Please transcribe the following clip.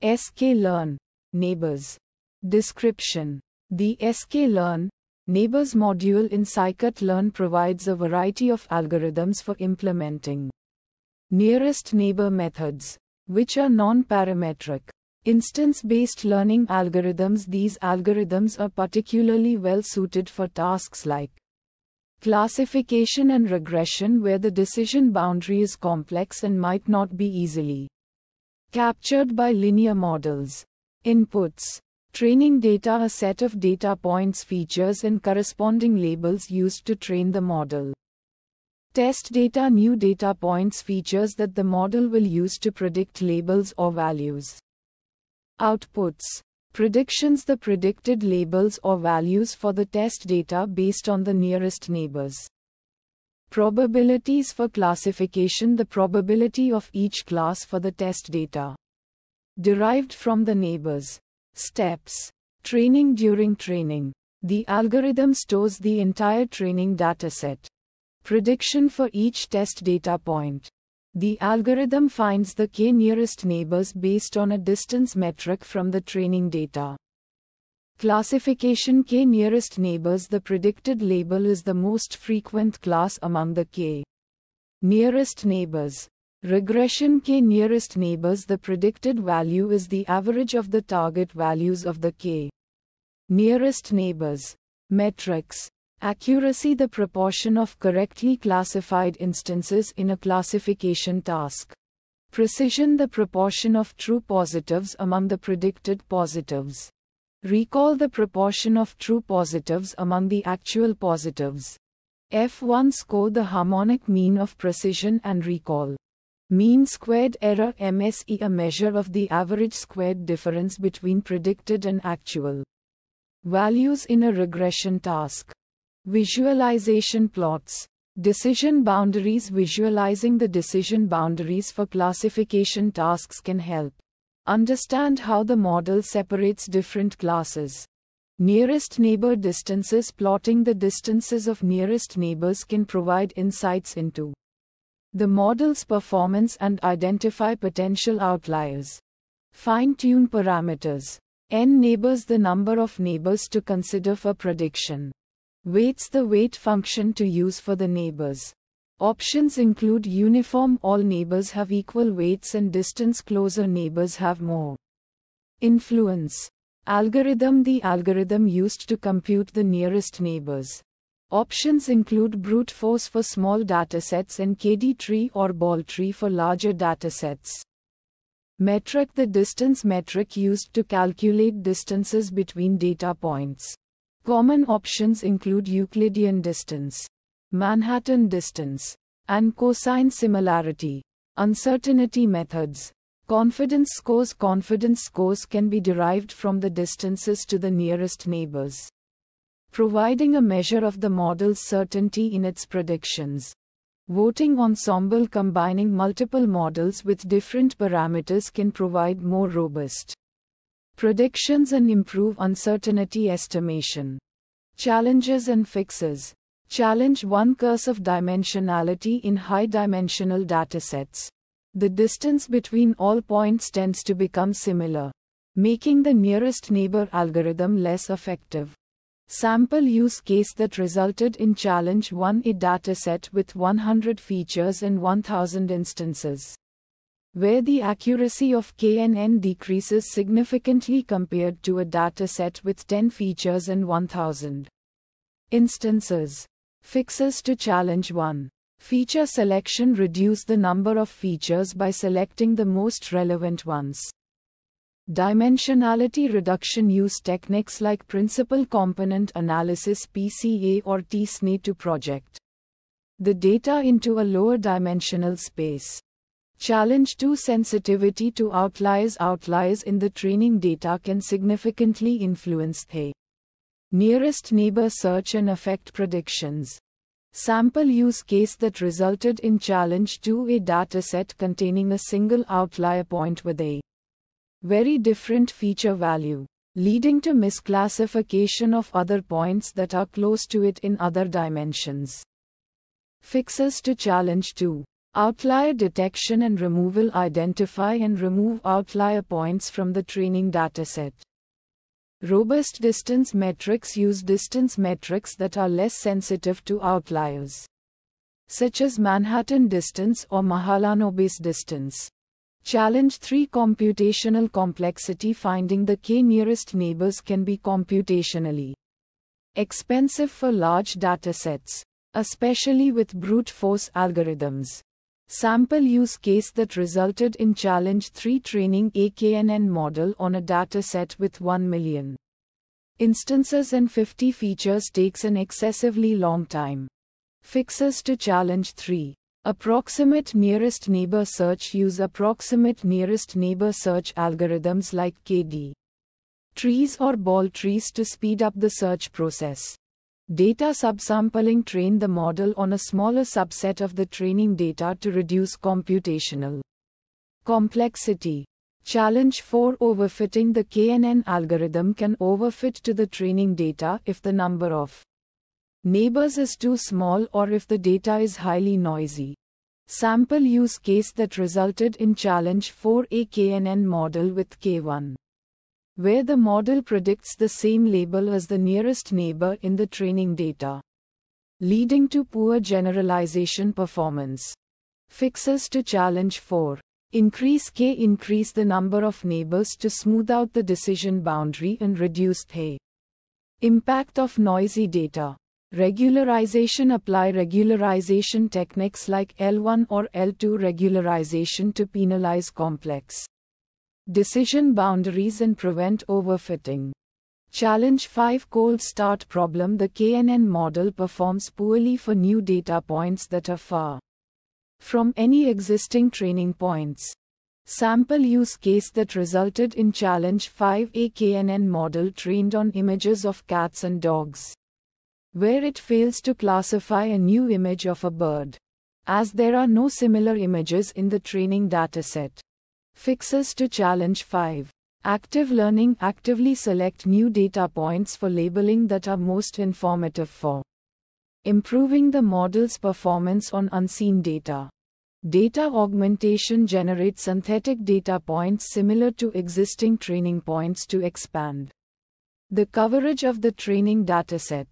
sklearn, neighbors. Description. The sklearn, neighbors module in scikit-learn provides a variety of algorithms for implementing nearest neighbor methods, which are non-parametric, instance-based learning algorithms. These algorithms are particularly well suited for tasks like classification and regression, where the decision boundary is complex and might not be easily captured by linear models. Inputs. Training data: a set of data points, features and corresponding labels used to train the model. Test data: new data points, features that the model will use to predict labels or values. Outputs. Predictions: the predicted labels or values for the test data based on the nearest neighbors. Probabilities for classification: the probability of each class for the test data derived from the neighbors. Steps. Training: during training, the algorithm stores the entire training dataset. Prediction: for each test data point, the algorithm finds the k nearest neighbors based on a distance metric from the training data. Classification: k nearest neighbors, the predicted label is the most frequent class among the k nearest neighbors. Regression: k nearest neighbors, the predicted value is the average of the target values of the k nearest neighbors. Metrics. Accuracy: the proportion of correctly classified instances in a classification task. Precision: the proportion of true positives among the predicted positives. Recall: the proportion of true positives among the actual positives. F1 score: the harmonic mean of precision and recall. Mean squared error (MSE), a measure of the average squared difference between predicted and actual values in a regression task. Visualization plots. Decision boundaries: visualizing the decision boundaries for classification tasks can help understand how the model separates different classes. Nearest neighbor distances: plotting the distances of nearest neighbors can provide insights into the model's performance and identify potential outliers. Fine-tune parameters. N neighbors: the number of neighbors to consider for prediction. Weights: the weight function to use for the neighbors. Options include uniform: all neighbors have equal weights, and distance: closer neighbors have more influence. Algorithm: the algorithm used to compute the nearest neighbors. Options include brute force for small datasets and KD tree or ball tree for larger datasets. Metric: the distance metric used to calculate distances between data points. Common options include Euclidean distance, Manhattan distance, and cosine similarity. Uncertainty methods. Confidence scores: confidence scores can be derived from the distances to the nearest neighbors, providing a measure of the model's certainty in its predictions. Voting ensemble: combining multiple models with different parameters can provide more robust predictions and improve uncertainty estimation. Challenges and fixes. Challenge 1: curse of dimensionality in high-dimensional datasets. The distance between all points tends to become similar, making the nearest neighbor algorithm less effective. Sample use case that resulted in challenge 1: a dataset with 100 features and 1000 instances, where the accuracy of KNN decreases significantly compared to a dataset with 10 features and 1000 instances. Fixes to challenge 1. Feature selection: reduce the number of features by selecting the most relevant ones. Dimensionality reduction: use techniques like principal component analysis (PCA) or TSNE to project the data into a lower dimensional space. Challenge 2: sensitivity to outliers. Outliers in the training data can significantly influence the nearest neighbor search and affect predictions. Sample use case that resulted in challenge 2: a dataset containing a single outlier point with a very different feature value, leading to misclassification of other points that are close to it in other dimensions. Fixes to challenge 2. Outlier detection and removal. Identify and remove outlier points from the training dataset. Robust distance metrics. Use distance metrics that are less sensitive to outliers, such as Manhattan distance or Mahalanobis distance. Challenge 3. Computational complexity. Finding the k nearest neighbors can be computationally expensive for large datasets, especially with brute force algorithms. Sample use case that resulted in Challenge 3. Training a KNN model on a dataset with 1 million instances and 50 features takes an excessively long time. Fixes to Challenge 3. Approximate nearest neighbor search. Use approximate nearest neighbor search algorithms like KD trees or ball trees to speed up the search process. Data subsampling. Train the model on a smaller subset of the training data to reduce computational complexity. Challenge 4. Overfitting. The KNN algorithm can overfit to the training data if the number of neighbors is too small or if the data is highly noisy. Sample use case that resulted in Challenge 4. A KNN model with K1, where the model predicts the same label as the nearest neighbor in the training data, leading to poor generalization performance. Fixes to Challenge 4. Increase K. Increase the number of neighbors to smooth out the decision boundary and reduce the impact of noisy data. Regularization. Apply regularization techniques like L1 or L2 regularization to penalize complex decision boundaries and prevent overfitting. Challenge 5. Cold start problem. The KNN model performs poorly for new data points that are far from any existing training points. Sample use case that resulted in Challenge 5. A KNN model trained on images of cats and dogs, where it fails to classify a new image of a bird, as there are no similar images in the training dataset. Fixes to Challenge 5. Active learning. Actively select new data points for labeling that are most informative for improving the model's performance on unseen data. Data augmentation. Generate synthetic data points similar to existing training points to expand the coverage of the training dataset.